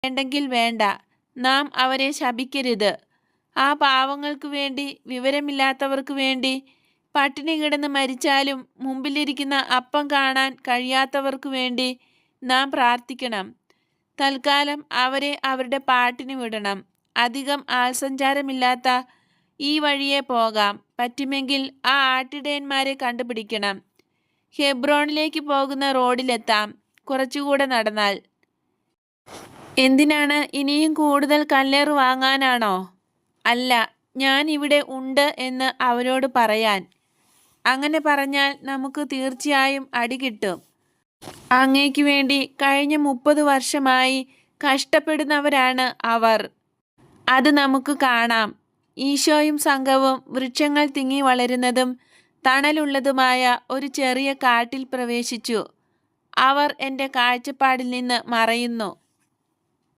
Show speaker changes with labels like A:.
A: വേണ്ടെങ്കിൽ വേണ്ട, നാം അവരെ ശപിക്കരുത്. ആ പാവങ്ങൾക്ക് വേണ്ടി, വിവരമില്ലാത്തവർക്ക് വേണ്ടി, പട്ടിണി കിടന്ന് മരിച്ചാലും മുമ്പിലിരിക്കുന്ന അപ്പം കാണാൻ കഴിയാത്തവർക്ക് വേണ്ടി നാം പ്രാർത്ഥിക്കണം. തൽക്കാലം അവരെ അവരുടെ പാട്ടിന് വിടണം. അധികം ആൾസഞ്ചാരമില്ലാത്ത ഈ വഴിയെ പോകാം. പറ്റുമെങ്കിൽ ആ ആട്ടിടയന്മാരെ കണ്ടുപിടിക്കണം. ഹെബ്രോണിലേക്ക് പോകുന്ന റോഡിലെത്താം, കുറച്ചുകൂടെ നടന്നാൽ. എന്തിനാണ്? ഇനിയും കൂടുതൽ കല്ലേറ് വാങ്ങാനാണോ? അല്ല, ഞാൻ ഇവിടെ ഉണ്ട് എന്ന് അവരോട് പറയാൻ. അങ്ങനെ പറഞ്ഞാൽ നമുക്ക് തീർച്ചയായും അടി കിട്ടും. അങ്ങേക്ക് വേണ്ടി കഴിഞ്ഞ 30 വർഷമായി കഷ്ടപ്പെടുന്നവരാണ് അവർ. അത് നമുക്ക് കാണാം. ഈശോയും സംഘവും വൃക്ഷങ്ങൾ തിങ്ങി വളരുന്നതും തണലുള്ളതുമായ ഒരു ചെറിയ കാട്ടിൽ പ്രവേശിച്ചു. അവർ എൻ്റെ കാഴ്ചപ്പാടിൽ നിന്ന് മറയുന്നു.